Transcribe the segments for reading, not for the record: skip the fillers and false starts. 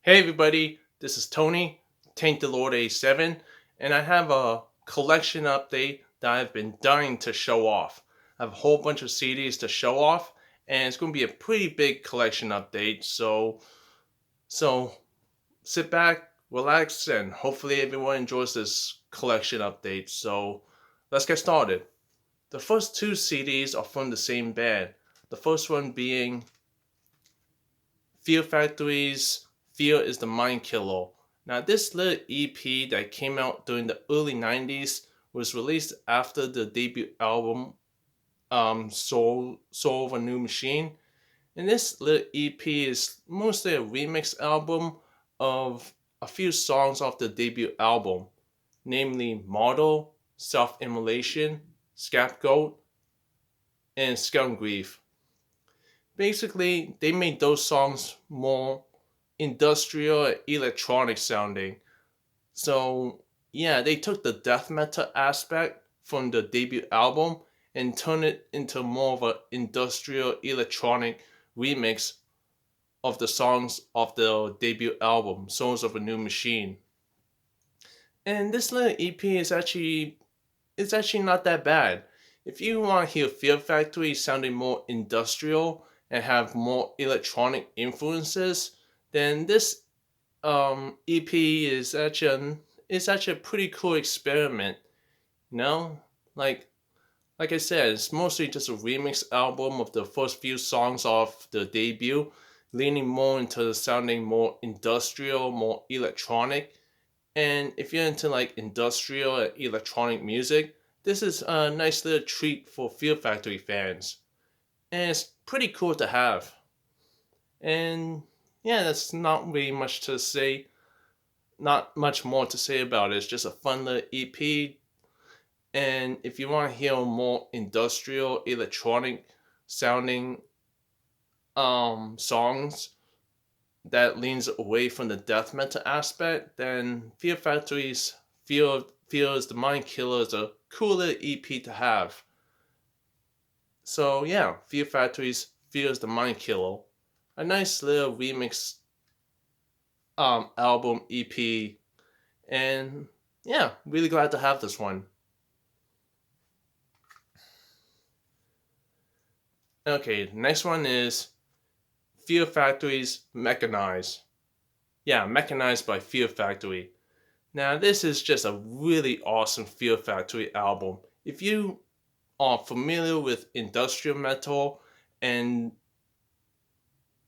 Hey everybody, this is Tony, Taint the Lord A7, and I have a collection update that I've been dying to show off. I have a whole bunch of CDs to show off, and it's going to be a pretty big collection update. So sit back, relax, and hopefully everyone enjoys this collection update. So let's get started. The first two CDs are from the same band. The first one being Fear Factory's Fear is the Mind Killer. Now, this little EP that came out during the early 90s was released after the debut album Soul of a New Machine. And this little EP is mostly a remix album of a few songs off the debut album, namely Model, Self Immolation, Scapegoat, and Scum Grief. Basically, they made those songs more industrial electronic sounding. So, yeah, they took the death metal aspect from the debut album and turned it into more of an industrial electronic remix of the songs of the debut album, Souls of a New Machine. And this little EP is actually it's actually not that bad. If you want to hear Fear Factory sounding more industrial and have more electronic influences, then this EP is actually a pretty cool experiment. You know, like like I said, it's mostly just a remix album of the first few songs of the debut, leaning more into the sounding more industrial, more electronic. And if you're into like industrial and electronic music, this is a nice little treat for Fear Factory fans. And it's pretty cool to have. And yeah, that's not really much to say. Not much more to say about it. It's just a fun little EP. And if you want to hear more industrial, electronic sounding songs that leans away from the death metal aspect, then Fear Factory's Fear is the Mind Killer is a cool little EP to have. So yeah, Fear Factory's Fear is the Mind Killer. A nice little remix album EP, and yeah, really glad to have this one. Okay, next one is Fear Factory's Mechanize. Yeah, Mechanized by Fear Factory. Now, this is just a really awesome Fear Factory album. If you are familiar with industrial metal and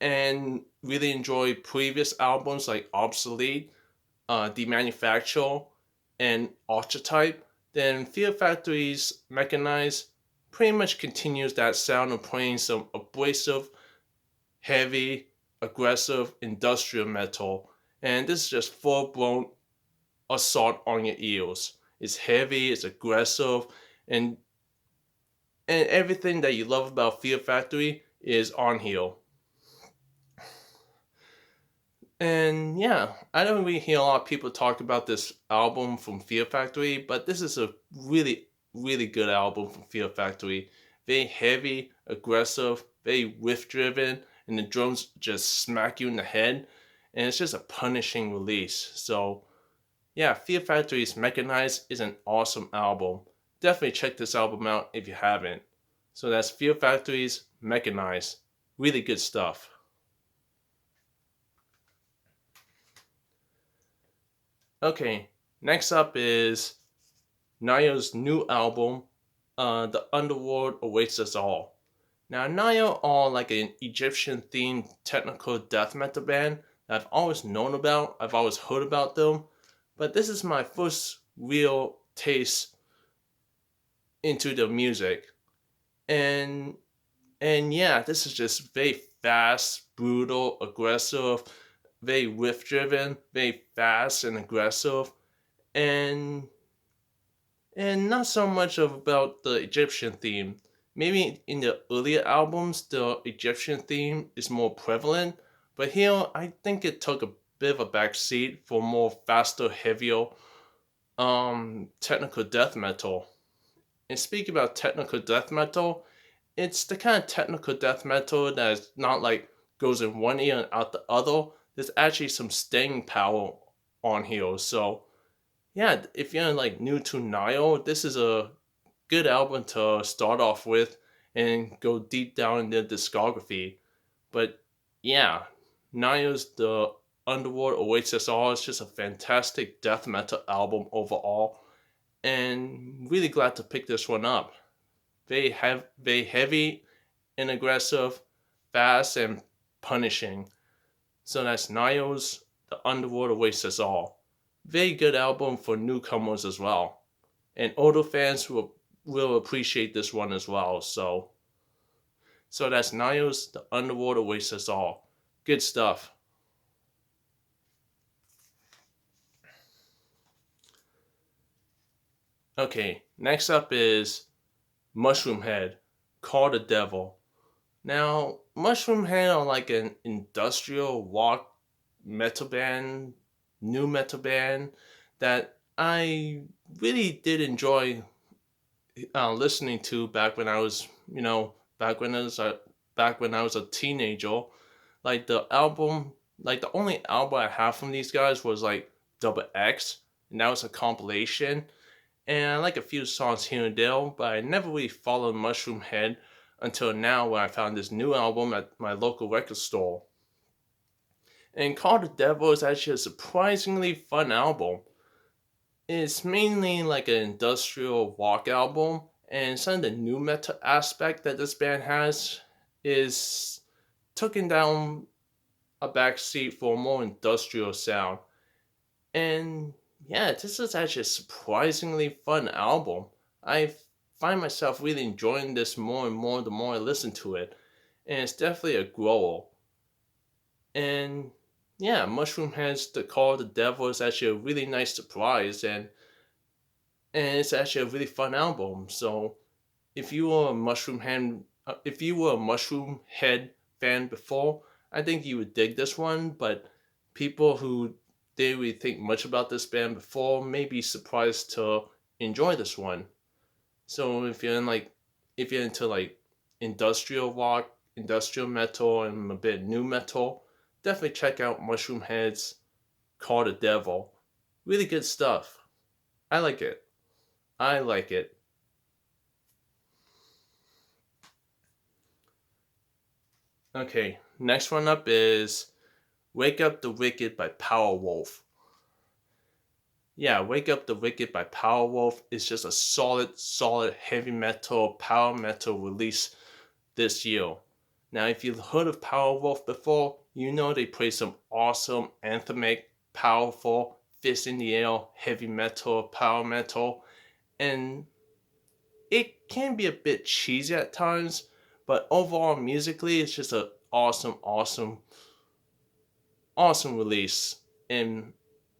and really enjoy previous albums like Obsolete, Demanufacture, and Archetype, then Fear Factory's Mechanize pretty much continues that sound of playing some abrasive, heavy, aggressive industrial metal. And this is just full blown assault on your ears. It's heavy, it's aggressive, and and everything that you love about Fear Factory is on here. And yeah, I don't really hear a lot of people talk about this album from Fear Factory, but this is a really good album from Fear Factory. Very heavy, aggressive, very riff driven, and the drums just smack you in the head, and it's just a punishing release. So yeah, Fear Factory's Mechanized is an awesome album. Definitely check this album out if you haven't. So that's Fear Factory's Mechanized. Really good stuff. Okay, next up is Nayo's new album, The Underworld Awaits Us All. Now, Nayo are like an Egyptian themed technical death metal band that I've always known about, I've always heard about them, but this is my first real taste into the music. And and yeah, this is just very fast, brutal, aggressive, very riff driven, very fast and aggressive, and and not so much of about the Egyptian theme. Maybe in the earlier albums, the Egyptian theme is more prevalent, but here I think it took a bit of a backseat for more faster, heavier, technical death metal. And speaking about technical death metal, it's the kind of technical death metal that is not like goes in one ear and out the other. there's actually some staying power on here. So yeah, if you're like new to Nile, this is a good album to start off with and go deep down in their discography. But yeah, Nile's The Underworld Awaits Us All is just a fantastic death metal album overall, and really glad to pick this one up. Very heavy and aggressive, fast and punishing. So that's Niles The Underworld Awaits Us All. Very good album for newcomers as well. And older fans will appreciate this one as well. So that's Niles The Underworld Awaits Us All. Good stuff. Okay, next up is Mushroomhead, Call the Devil. Now, Mushroomhead are like an industrial rock metal band, new metal band that I really did enjoy listening to back when I was, back when back when I was a teenager. Like the album, like the only album I have from these guys was like Double X, and that was a compilation. And I like a few songs here and there, but I never really followed Mushroom Head until now when I found this new album at my local record store. And Call the Devil is actually a surprisingly fun album. It's mainly like an industrial rock album, and some of the new metal aspect that this band has is taken down a backseat for a more industrial sound. And yeah, this is actually a surprisingly fun album. I find myself really enjoying this more and more the more I listen to it. And it's definitely a grower. And yeah, Mushroom Heads The Call of the Devil is actually a really nice surprise, and it's actually a really fun album. So if you were a Mushroom Head fan before, I think you would dig this one. But people who didn't really think much about this band before may be surprised to enjoy this one. So if you're into like industrial rock, industrial metal, and a bit new metal, definitely check out Mushroom Heads Call the Devil. Really good stuff. I like it. I like it. Okay, next one up is Wake Up the Wicked by Powerwolf. Yeah, Wake Up the Wicked by Powerwolf is just a solid heavy metal, power metal release this year. Now, if you've heard of Powerwolf before, you know they play some awesome, anthemic, powerful, fist in the air, heavy metal, power metal, and it can be a bit cheesy at times, but overall musically, it's just an awesome release. And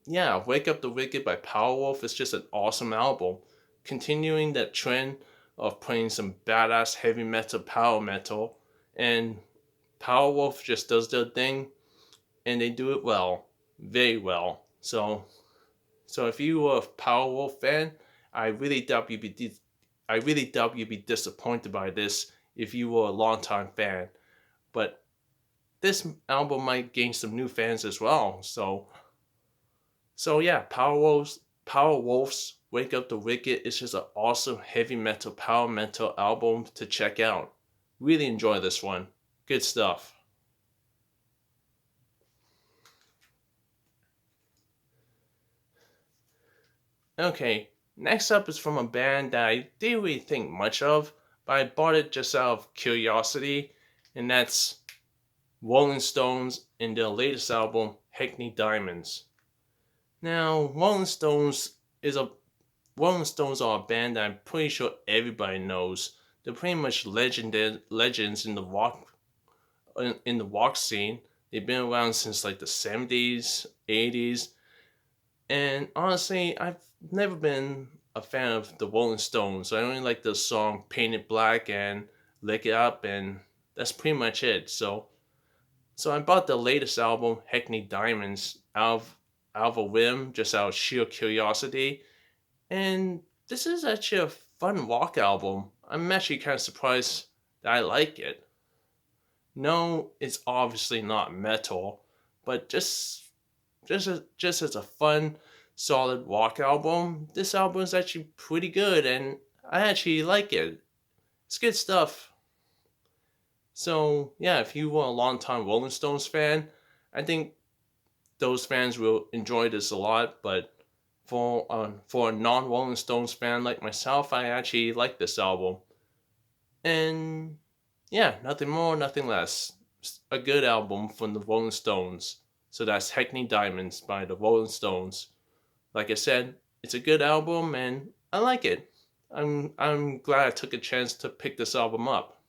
yeah, Wake Up the Wicked by Powerwolf is just an awesome album, continuing that trend of playing some badass heavy metal, power metal, and Powerwolf just does their thing, and they do it well, very well. So if you were a Powerwolf fan, I really doubt you'd be I really doubt you'd be disappointed by this if you were a longtime fan. But this album might gain some new fans as well. So yeah, Powerwolves Wake Up the Wicked is just an awesome heavy metal power metal album to check out. Really enjoy this one. Good stuff. Okay, next up is from a band that I didn't really think much of, but I bought it just out of curiosity, and that's Rolling Stones in their latest album, Hackney Diamonds. Now, is a Rolling Stones are a band that I'm pretty sure everybody knows. They're pretty much legends in the rock scene. They've been around since like the 70s, 80s, and honestly, I've never been a fan of the Rolling Stones. I only like the song "Painted Black" and "Lick It Up," and that's pretty much it. So I bought the latest album, Hackney Diamonds, out of a whim, just out of sheer curiosity. And this is actually a fun rock album. I'm actually kind of surprised that I like it. No, it's obviously not metal, But just as a fun, solid rock album, this album is actually pretty good, and I actually like it. It's good stuff. So yeah, if you were a longtime Rolling Stones fan, I think those fans will enjoy this a lot. But for a non Rolling Stones fan like myself, I actually like this album. And yeah, nothing more, nothing less. A good album from the Rolling Stones. So that's Hackney Diamonds by the Rolling Stones. Like I said, it's a good album and I like it. I'm glad I took a chance to pick this album up.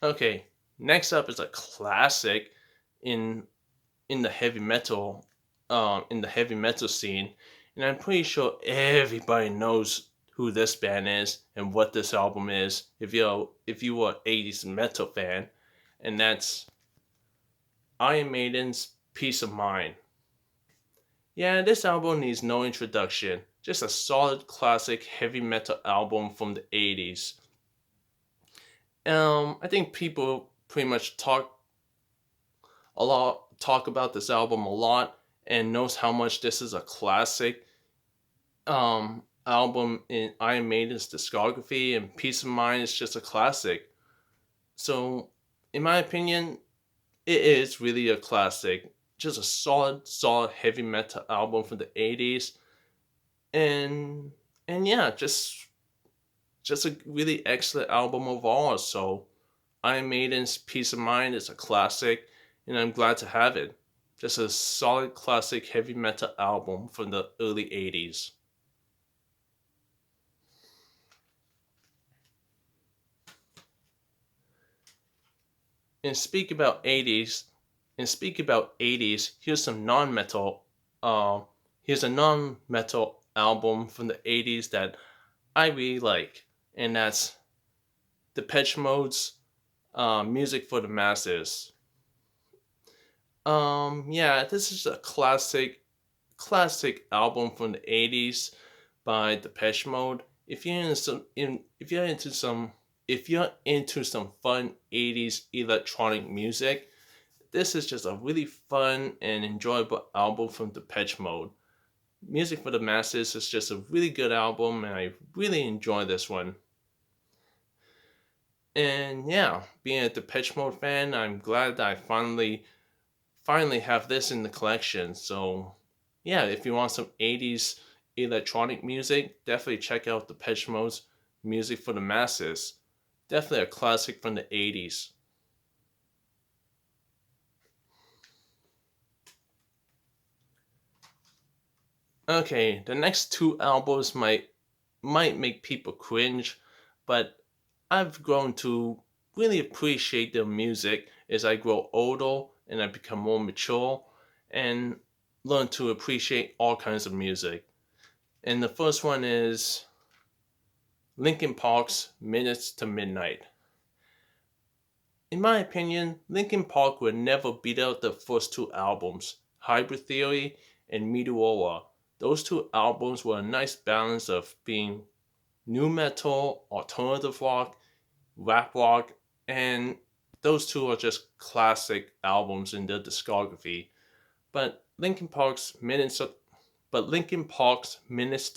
Okay, next up is a classic in in the heavy metal in the heavy metal scene, and I'm pretty sure everybody knows who this band is and what this album is if you were an 80s metal fan, and that's Iron Maiden's Peace of Mind. Yeah, this album needs no introduction. Just a solid classic heavy metal album from the 80s. I think people pretty much talk about this album a lot and knows how much this is a classic album in Iron Maiden's discography, and Peace of Mind is just a classic. So, in my opinion, it is really a classic. Just a solid heavy metal album from the 80s. And and yeah, just a really excellent album overall. So Iron Maiden's Peace of Mind is a classic, and I'm glad to have it. Just a solid classic heavy metal album from the early 80s. And speak about 80s, here's some non-metal here's a non-metal album from the 80s that I really like, and that's Depeche Mode's Music for the Masses. Yeah, this is a classic album from the 80s by Depeche Mode. If you're into some fun 80s electronic music, this is just a really fun and enjoyable album from Depeche Mode. Music for the Masses is just a really good album, and I really enjoy this one. And yeah, being a Depeche Mode fan, I'm glad that I finally have this in the collection. So yeah, if you want some 80s electronic music, definitely check out Depeche Mode's Music for the Masses. Definitely a classic from the 80s. Okay, the next two albums might make people cringe, but I've grown to really appreciate their music as I grow older and I become more mature and learn to appreciate all kinds of music. And the first one is Linkin Park's Minutes to Midnight. In my opinion, Linkin Park would never beat out the first two albums, Hybrid Theory and Meteora. Those two albums were a nice balance of being new metal, alternative rock, rap rock, and those two are just classic albums in their discography. But Linkin Park's Minutes to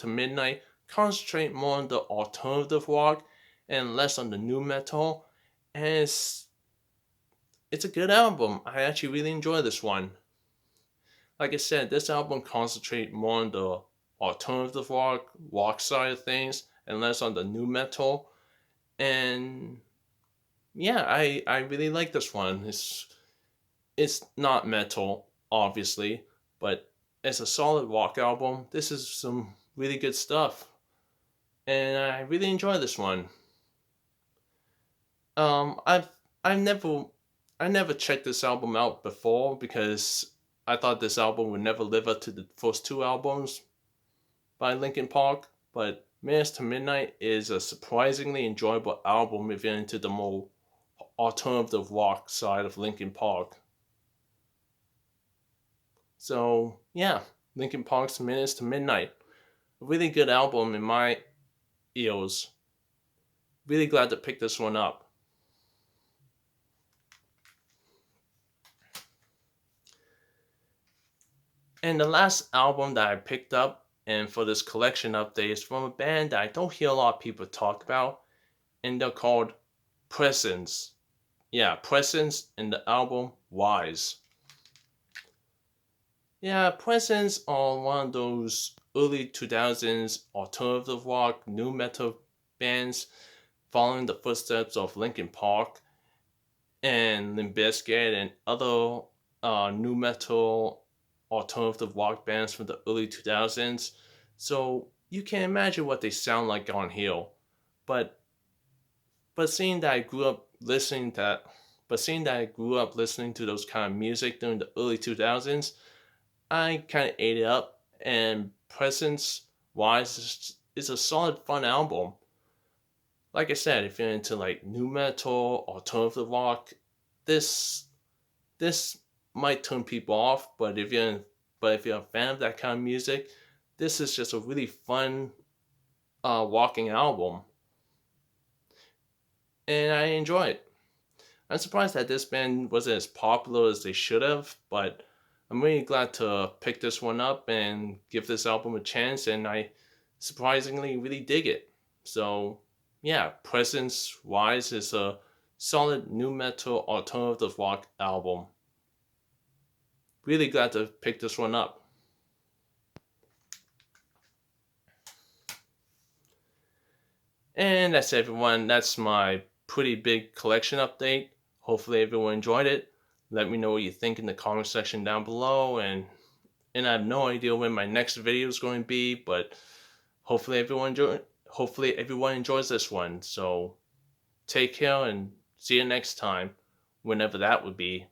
Midnight concentrate more on the alternative rock and less on the new metal, and it's a good album. I actually really enjoy this one. Like I said, this album concentrate more on the alternative rock side of things, and less on the new metal. And yeah, I really like this one. It's not metal, obviously, but it's a solid rock album. This is some really good stuff, and I really enjoy this one. Um, I've I've never I never checked this album out before because I thought this album would never live up to the first two albums by Linkin Park. But Minutes to Midnight is a surprisingly enjoyable album if you're into the more alternative rock side of Linkin Park. So yeah, Linkin Park's Minutes to Midnight, a really good album in my ears. Really glad to pick this one up. And the last album that I picked up and for this collection update is from a band that I don't hear a lot of people talk about, and they're called Presence. Yeah, Presence and the album Wise. Yeah, Presence are one of those early 2000s alternative rock, new metal bands following the footsteps of Linkin Park and Limp Bizkit and other new metal alternative rock bands from the early 2000s. So you can imagine what they sound like on here. But but seeing that I grew up listening to that, but seeing that I grew up listening to those kind of music during the early 2000s, I kind of ate it up. And Presence Wise is a solid, fun album. Like I said, if you're into like new metal, alternative rock, this this might turn people off. But if you're a fan of that kind of music, this is just a really fun walking album, and I enjoy it. I'm surprised that this band wasn't as popular as they should have, but I'm really glad to pick this one up and give this album a chance, and I surprisingly really dig it. So, yeah, Presence Wise is a solid new metal alternative rock album. Really glad to pick this one up. And that's everyone. That's my pretty big collection update. Hopefully everyone enjoyed it. Let me know what you think in the comment section down below, and I have no idea when my next video is going to be, but hopefully everyone enjoys this one. So take care and see you next time, whenever that would be.